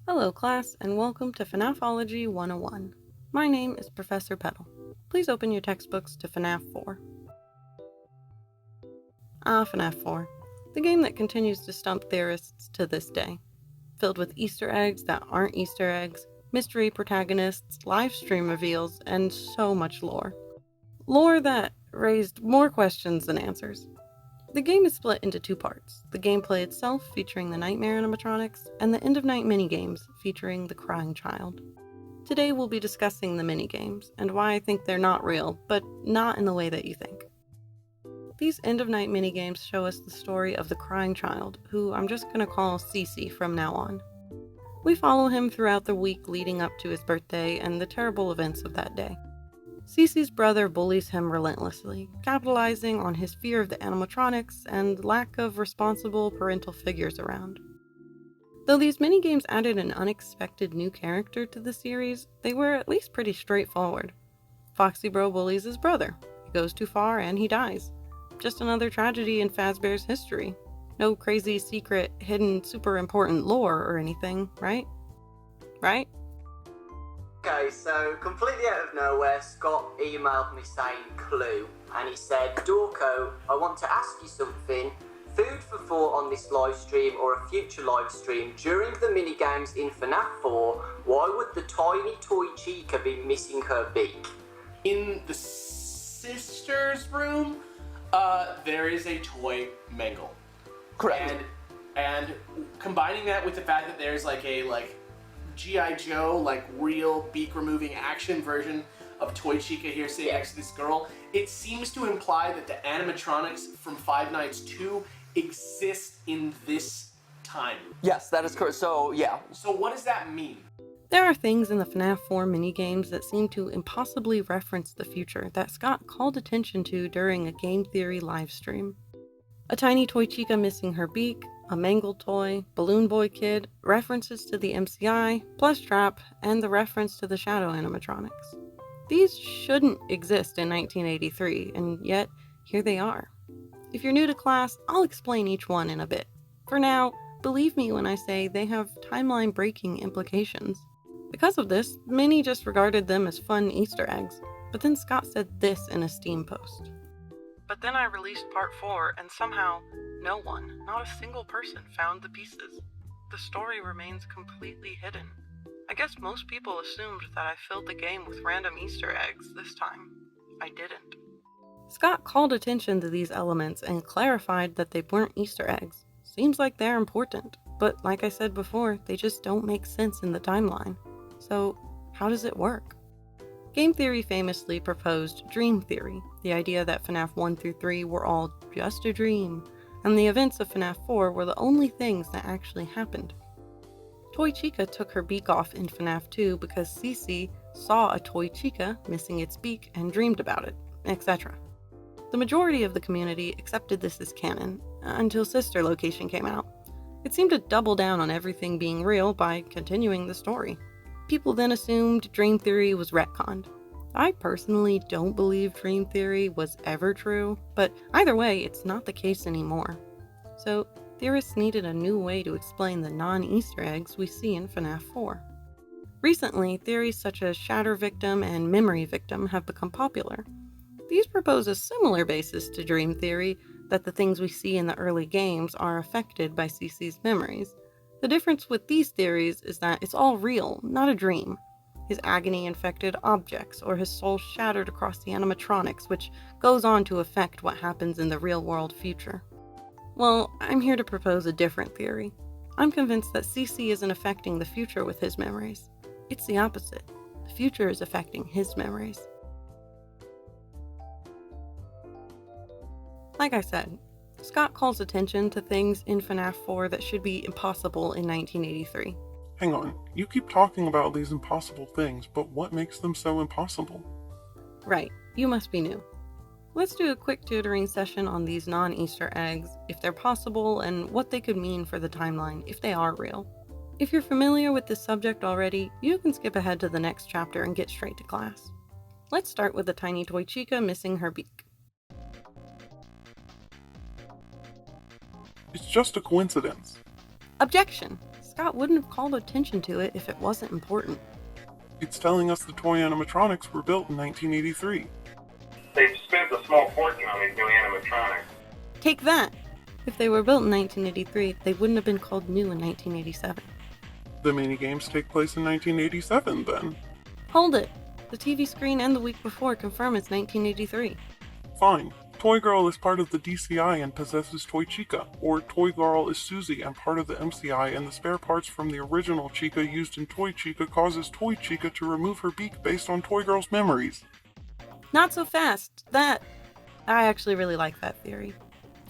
Hello class, and welcome to FNAF-ology 101. My name is Professor Petal. Please open your textbooks to FNAF 4. FNAF 4. The game that continues to stump theorists to this day. Filled with Easter eggs that aren't Easter eggs, mystery protagonists, live stream reveals, and so much lore. Lore that raised more questions than answers. The game is split into two parts, the gameplay itself featuring the nightmare animatronics, and the end-of-night minigames featuring the crying child. Today we'll be discussing the minigames, and why I think they're not real, but not in the way that you think. These end-of-night minigames show us the story of the crying child, who I'm just going to call Cece from now on. We follow him throughout the week leading up to his birthday and the terrible events of that day. Cece's brother bullies him relentlessly, capitalizing on his fear of the animatronics and lack of responsible parental figures around. Though these minigames added an unexpected new character to the series, they were at least pretty straightforward. Foxy Bro bullies his brother. He goes too far and he dies. Just another tragedy in Fazbear's history. No crazy, secret, hidden, super important lore or anything, right? Right? Okay, so completely out of nowhere, Scott emailed me saying clue, and he said, Dorco, I want to ask you something. Food for thought on this live stream or a future live stream. During the minigames in FNAF 4, why would the tiny toy Chica be missing her beak? In the sister's room, there is a toy Mangle. Correct. And combining that with the fact that there's like a G.I. Joe, real beak-removing action version of Toy Chica here sitting next to this girl, it seems to imply that the animatronics from Five Nights 2 exist in this time. Yes, that is correct. So, yeah. So what does that mean? There are things in the FNAF 4 minigames that seem to impossibly reference the future that Scott called attention to during a game theory livestream. A tiny toy Chica missing her beak, a mangled toy, Balloon Boy Kid, references to the MCI, Plushtrap, and the reference to the Shadow animatronics. These shouldn't exist in 1983, and yet, here they are. If you're new to class, I'll explain each one in a bit. For now, believe me when I say they have timeline-breaking implications. Because of this, many just regarded them as fun Easter eggs, but then Scott said this in a Steam post. But then I released part 4, and somehow, no one, not a single person, found the pieces. The story remains completely hidden. I guess most people assumed that I filled the game with random Easter eggs this time. I didn't. Scott called attention to these elements and clarified that they weren't Easter eggs. Seems like they're important, but like I said before, they just don't make sense in the timeline. So, how does it work? Game theory famously proposed dream theory, the idea that FNAF 1 through 3 were all just a dream, and the events of FNAF 4 were the only things that actually happened. Toy Chica took her beak off in FNAF 2 because Cece saw a toy Chica missing its beak and dreamed about it, etc. The majority of the community accepted this as canon, until Sister Location came out. It seemed to double down on everything being real by continuing the story. People then assumed dream theory was retconned. I personally don't believe dream theory was ever true, but either way, it's not the case anymore. So, theorists needed a new way to explain the non-Easter eggs we see in FNAF 4. Recently, theories such as Shatter Victim and Memory Victim have become popular. These propose a similar basis to dream theory, that the things we see in the early games are affected by Cece's memories. The difference with these theories is that it's all real, not a dream. His agony infected objects, or his soul shattered across the animatronics, which goes on to affect what happens in the real-world future. Well, I'm here to propose a different theory. I'm convinced that Cece isn't affecting the future with his memories. It's the opposite. The future is affecting his memories. Like I said, Scott calls attention to things in FNAF 4 that should be impossible in 1983. Hang on, you keep talking about these impossible things, but what makes them so impossible? Right, you must be new. Let's do a quick tutoring session on these non-Easter eggs, if they're possible, and what they could mean for the timeline if they are real. If you're familiar with this subject already, you can skip ahead to the next chapter and get straight to class. Let's start with the tiny toy Chica missing her beak. It's just a coincidence. Objection! Scott wouldn't have called attention to it if it wasn't important. It's telling us the toy animatronics were built in 1983. They've spent a small fortune on these new animatronics. Take that! If they were built in 1983, they wouldn't have been called new in 1987. The minigames take place in 1987, then. Hold it! The TV screen and the week before confirm it's 1983. Fine. Toy Girl is part of the DCI and possesses Toy Chica, or Toy Girl is Susie and part of the MCI, and the spare parts from the original Chica used in Toy Chica causes Toy Chica to remove her beak based on Toy Girl's memories. Not so fast. I actually really like that theory.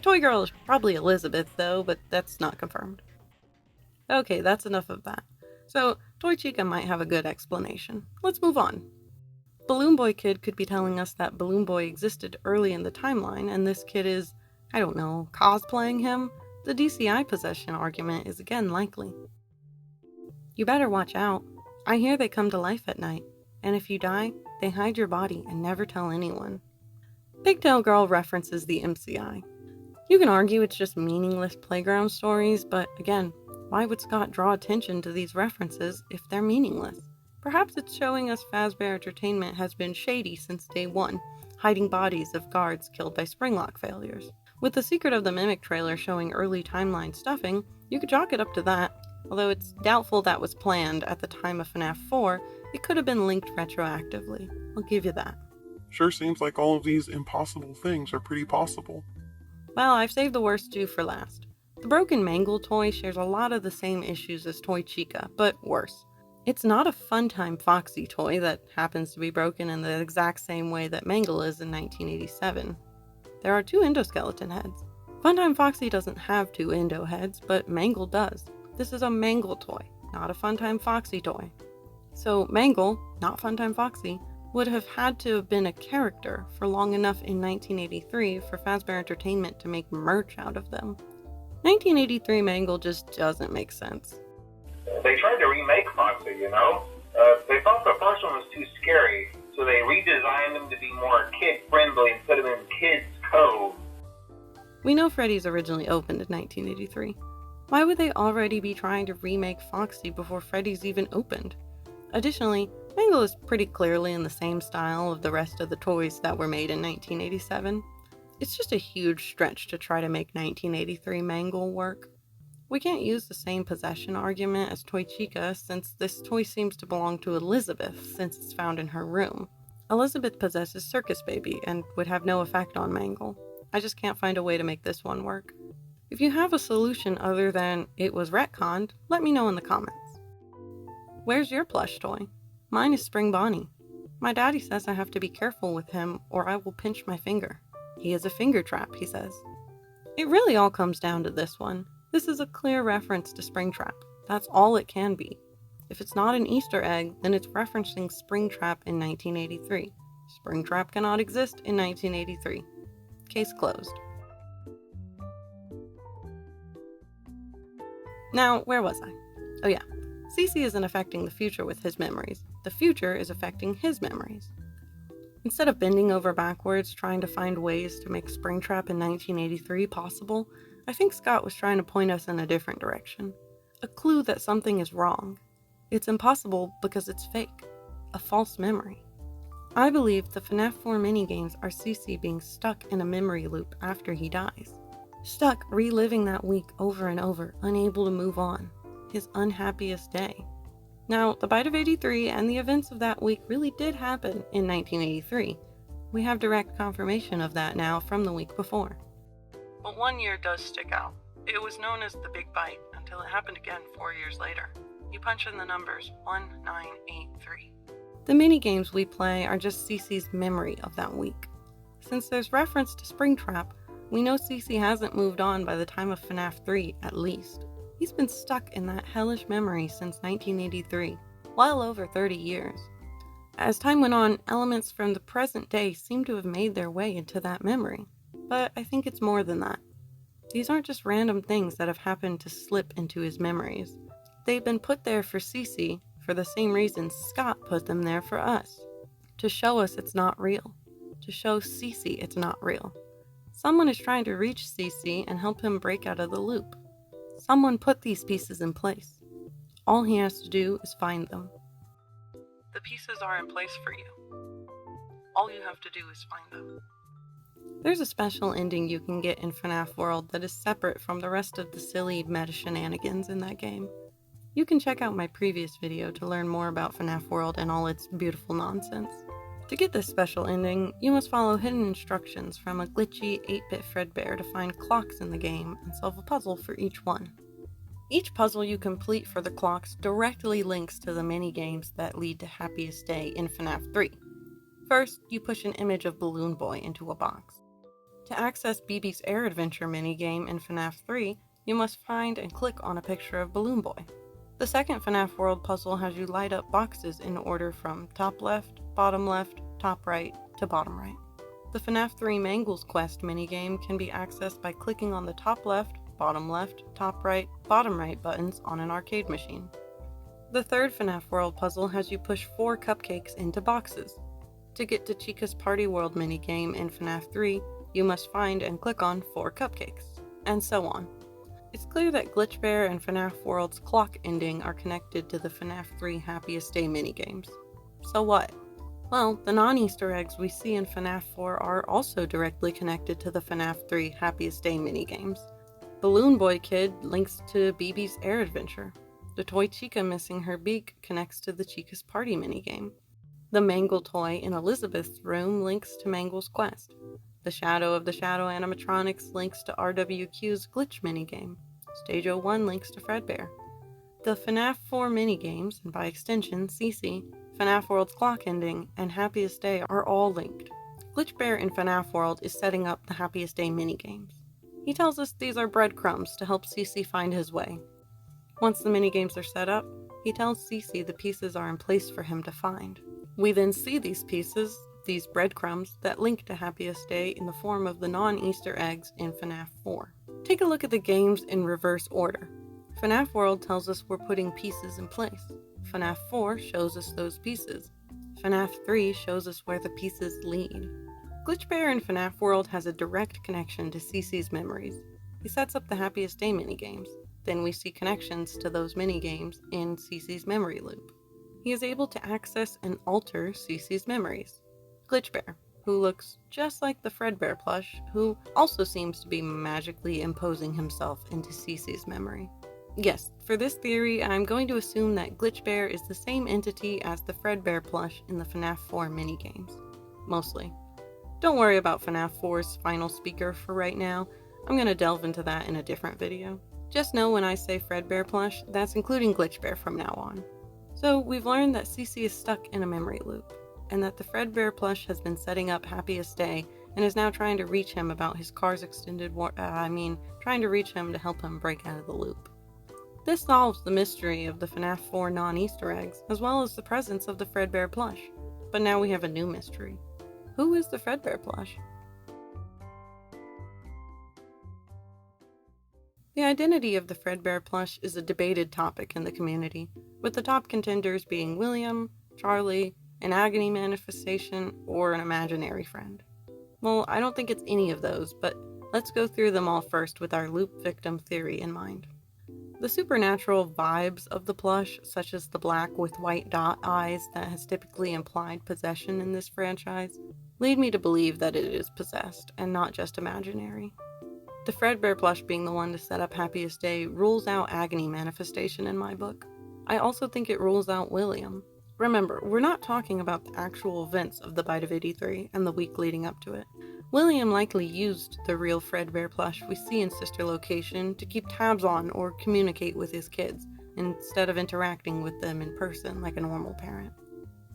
Toy Girl is probably Elizabeth, though, but that's not confirmed. Okay, that's enough of that. So, Toy Chica might have a good explanation. Let's move on. Balloon Boy Kid could be telling us that Balloon Boy existed early in the timeline, and this kid is, I don't know, cosplaying him? The DCI possession argument is again likely. You better watch out. I hear they come to life at night, and if you die, they hide your body and never tell anyone. Pigtail Girl references the MCI. You can argue it's just meaningless playground stories, but again, why would Scott draw attention to these references if they're meaningless? Perhaps it's showing us Fazbear Entertainment has been shady since day one, hiding bodies of guards killed by springlock failures. With the Secret of the Mimic trailer showing early timeline stuffing, you could chalk it up to that. Although it's doubtful that was planned at the time of FNAF 4, it could have been linked retroactively. I'll give you that. Sure seems like all of these impossible things are pretty possible. Well, I've saved the worst two for last. The broken Mangle toy shares a lot of the same issues as Toy Chica, but worse. It's not a Funtime Foxy toy that happens to be broken in the exact same way that Mangle is in 1987. There are two endoskeleton heads. Funtime Foxy doesn't have two endo heads, but Mangle does. This is a Mangle toy, not a Funtime Foxy toy. So Mangle, not Funtime Foxy, would have had to have been a character for long enough in 1983 for Fazbear Entertainment to make merch out of them. 1983 Mangle just doesn't make sense. They tried to remake Foxy, you know? They thought the first one was too scary, so they redesigned them to be more kid-friendly and put them in kids' code. We know Freddy's originally opened in 1983. Why would they already be trying to remake Foxy before Freddy's even opened? Additionally, Mangle is pretty clearly in the same style of the rest of the toys that were made in 1987. It's just a huge stretch to try to make 1983 Mangle work. We can't use the same possession argument as Toy Chica since this toy seems to belong to Elizabeth since it's found in her room. Elizabeth possesses Circus Baby and would have no effect on Mangle. I just can't find a way to make this one work. If you have a solution other than it was retconned, let me know in the comments. Where's your plush toy? Mine is Spring Bonnie. My daddy says I have to be careful with him or I will pinch my finger. He is a finger trap, he says. It really all comes down to this one. This is a clear reference to Springtrap. That's all it can be. If it's not an Easter egg, then it's referencing Springtrap in 1983. Springtrap cannot exist in 1983. Case closed. Now, where was I? Oh yeah. Cece isn't affecting the future with his memories. The future is affecting his memories. Instead of bending over backwards trying to find ways to make Springtrap in 1983 possible, I think Scott was trying to point us in a different direction. A clue that something is wrong. It's impossible because it's fake. A false memory. I believe the FNAF 4 minigames are Cece being stuck in a memory loop after he dies. Stuck reliving that week over and over, unable to move on. His unhappiest day. Now, the Bite of 83 and the events of that week really did happen in 1983. We have direct confirmation of that now from the week before. But one year does stick out. It was known as the Big Bite until it happened again 4 years later. You punch in the numbers 1983. The minigames we play are just Cece's memory of that week. Since there's reference to Springtrap, we know Cece hasn't moved on by the time of FNAF 3 at least. He's been stuck in that hellish memory since 1983, well over 30 years. As time went on, elements from the present day seem to have made their way into that memory. But I think it's more than that. These aren't just random things that have happened to slip into his memories. They've been put there for Cece for the same reason Scott put them there for us. To show us it's not real. To show Cece it's not real. Someone is trying to reach Cece and help him break out of the loop. Someone put these pieces in place. All he has to do is find them. The pieces are in place for you. All you have to do is find them. There's a special ending you can get in FNAF World that is separate from the rest of the silly meta shenanigans in that game. You can check out my previous video to learn more about FNAF World and all its beautiful nonsense. To get this special ending, you must follow hidden instructions from a glitchy 8-bit Fredbear to find clocks in the game and solve a puzzle for each one. Each puzzle you complete for the clocks directly links to the mini-games that lead to Happiest Day in FNAF 3. First, you push an image of Balloon Boy into a box. To access BB's Air Adventure minigame in FNAF 3, you must find and click on a picture of Balloon Boy. The second FNAF World puzzle has you light up boxes in order from top left, top right, to bottom right. The FNAF 3 Mangles Quest minigame can be accessed by clicking on the top left, top right, bottom right buttons on an arcade machine. The third FNAF World puzzle has you push 4 cupcakes into boxes. To get to Chica's Party World minigame in FNAF 3, you must find and click on 4 cupcakes, and so on. It's clear that Glitchbear and FNAF World's clock ending are connected to the FNAF 3 Happiest Day minigames. So what? Well, the non-Easter eggs we see in FNAF 4 are also directly connected to the FNAF 3 Happiest Day minigames. Balloon Boy Kid links to BB's Air Adventure. The toy Chica missing her beak connects to the Chica's Party minigame. The Mangle toy in Elizabeth's room links to Mangle's Quest. The Shadow of the Shadow animatronics links to RWQ's Glitch minigame. Stage 01 links to Fredbear. The FNAF 4 minigames, and by extension CC, FNAF World's clock ending, and Happiest Day are all linked. Glitchbear in FNAF World is setting up the Happiest Day minigames. He tells us these are breadcrumbs to help CC find his way. Once the minigames are set up, he tells CC the pieces are in place for him to find. We then see these pieces, these breadcrumbs, that link to Happiest Day in the form of the non-Easter eggs in FNAF 4. Take a look at the games in reverse order. FNAF World tells us we're putting pieces in place. FNAF 4 shows us those pieces. FNAF 3 shows us where the pieces lead. Glitchbear in FNAF World has a direct connection to CC's memories. He sets up the Happiest Day minigames. Then we see connections to those minigames in CC's memory loop. He is able to access and alter CC's memories. Glitchbear, who looks just like the Fredbear plush, who also seems to be magically imposing himself into CC's memory. Yes, for this theory, I'm going to assume that Glitchbear is the same entity as the Fredbear plush in the FNAF 4 minigames. Mostly. Don't worry about FNAF 4's final speaker for right now. I'm going to delve into that in a different video. Just know when I say Fredbear plush, that's including Glitchbear from now on. So we've learned that CC is stuck in a memory loop, and that the Fredbear plush has been setting up Happiest Day and is now trying to reach him about his car's extended trying to reach him to help him break out of the loop. This solves the mystery of the FNAF 4 non-Easter eggs, as well as the presence of the Fredbear plush. But now we have a new mystery. Who is the Fredbear plush? The identity of the Fredbear plush is a debated topic in the community, with the top contenders being William, Charlie, an agony manifestation, or an imaginary friend. Well, I don't think it's any of those, but let's go through them all first with our LoopVictim theory in mind. The supernatural vibes of the plush, such as the black with white dot eyes that has typically implied possession in this franchise, lead me to believe that it is possessed and not just imaginary. The Fredbear plush being the one to set up Happiest Day rules out agony manifestation in my book. I also think it rules out William. Remember, we're not talking about the actual events of the Bite of 83 and the week leading up to it. William likely used the real Fredbear plush we see in Sister Location to keep tabs on or communicate with his kids, instead of interacting with them in person like a normal parent.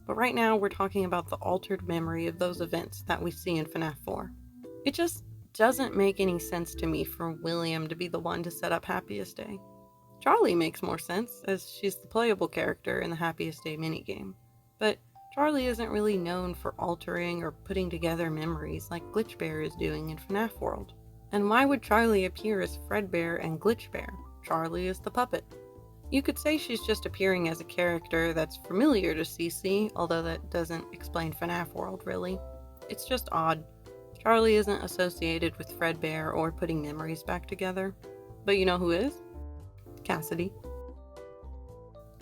But right now we're talking about the altered memory of those events that we see in FNAF 4. It just doesn't make any sense to me for William to be the one to set up Happiest Day. Charlie makes more sense, as she's the playable character in the Happiest Day minigame. But Charlie isn't really known for altering or putting together memories like Glitchbear is doing in FNAF World. And why would Charlie appear as Fredbear and Glitchbear? Charlie is the puppet. You could say she's just appearing as a character that's familiar to CC, although that doesn't explain FNAF World really. It's just odd. Charlie isn't associated with Fredbear or putting memories back together. But you know who is? Cassidy.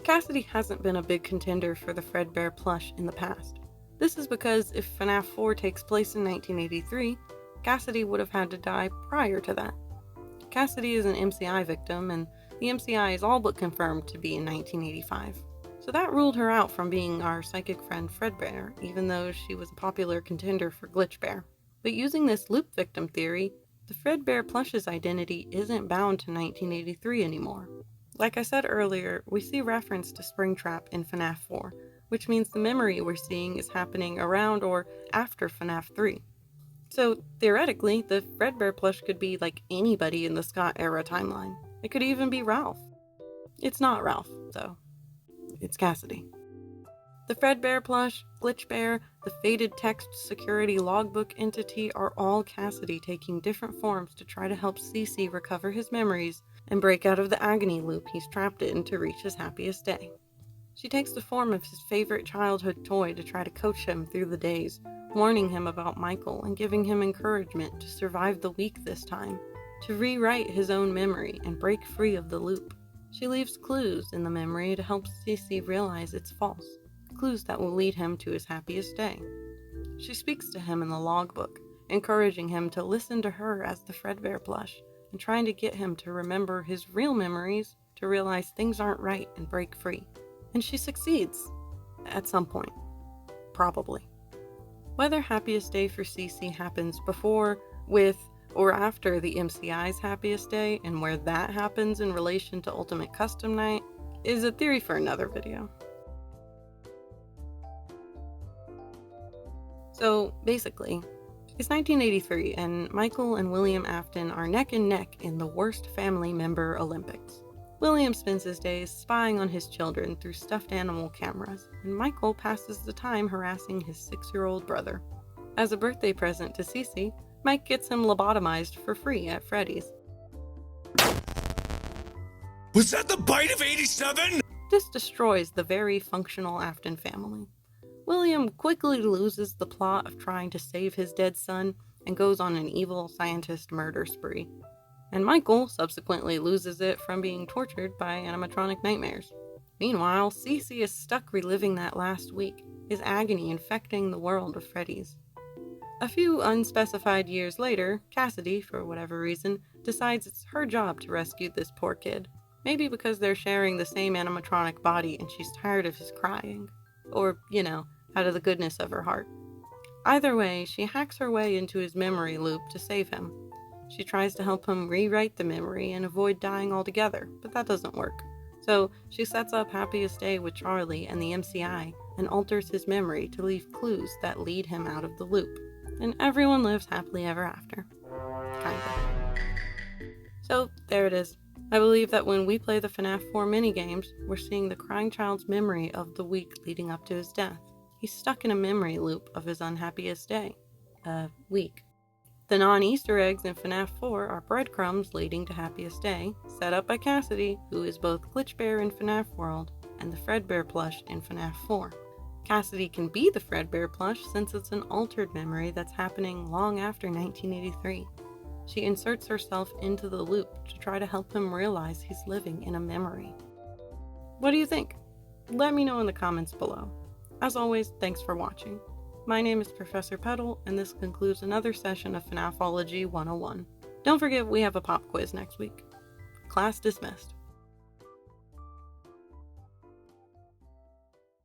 Cassidy hasn't been a big contender for the Fredbear plush in the past. This is because if FNAF 4 takes place in 1983, Cassidy would have had to die prior to that. Cassidy is an MCI victim, and the MCI is all but confirmed to be in 1985. So that ruled her out from being our psychic friend Fredbear, even though she was a popular contender for Glitchbear. But using this LoopVictim theory, the Fredbear plush's identity isn't bound to 1983 anymore. Like I said earlier, we see reference to Springtrap in FNAF 4, which means the memory we're seeing is happening around or after FNAF 3. So, theoretically, the Fredbear plush could be like anybody in the Scott-era timeline. It could even be Ralph. It's not Ralph, though. It's Cassidy. The Fredbear plush, Glitchbear, the faded text security logbook entity are all Cassidy taking different forms to try to help CC recover his memories and break out of the agony loop he's trapped in to reach his happiest day. She takes the form of his favorite childhood toy to try to coach him through the days, warning him about Michael and giving him encouragement to survive the week this time, to rewrite his own memory and break free of the loop. She leaves clues in the memory to help CC realize it's false, clues that will lead him to his happiest day. She speaks to him in the logbook, encouraging him to listen to her as the Fredbear plush, and trying to get him to remember his real memories to realize things aren't right and break free. And she succeeds. At some point. Probably. Whether happiest day for CC happens before, with, or after the MCI's happiest day, and where that happens in relation to Ultimate Custom Night, is a theory for another video. So, basically, it's 1983, and Michael and William Afton are neck and neck in the Worst Family Member Olympics. William spends his days spying on his children through stuffed animal cameras, and Michael passes the time harassing his 6-year-old brother. As a birthday present to Cece, Mike gets him lobotomized for free at Freddy's. Was that the bite of 87? This destroys the very functional Afton family. William quickly loses the plot of trying to save his dead son and goes on an evil scientist murder spree. And Michael subsequently loses it from being tortured by animatronic nightmares. Meanwhile, Cece is stuck reliving that last week, his agony infecting the world of Freddy's. A few unspecified years later, Cassidy, for whatever reason, decides it's her job to rescue this poor kid. Maybe because they're sharing the same animatronic body and she's tired of his crying. Or, out of the goodness of her heart. Either way, she hacks her way into his memory loop to save him. She tries to help him rewrite the memory and avoid dying altogether, but that doesn't work. So she sets up Happiest Day with Charlie and the MCI and alters his memory to leave clues that lead him out of the loop. And everyone lives happily ever after. Kinda. So there it is. I believe that when we play the FNAF 4 minigames, we're seeing the crying child's memory of the week leading up to his death. He's stuck in a memory loop of his unhappiest day. Week. The non-Easter eggs in FNAF 4 are breadcrumbs leading to Happiest Day, set up by Cassidy, who is both Glitchbear in FNAF World and the Fredbear plush in FNAF 4. Cassidy can be the Fredbear plush since it's an altered memory that's happening long after 1983. She inserts herself into the loop to try to help him realize he's living in a memory. What do you think? Let me know in the comments below. As always, thanks for watching. My name is Professor Petal, and this concludes another session of FNAF-ology 101. Don't forget we have a pop quiz next week. Class dismissed.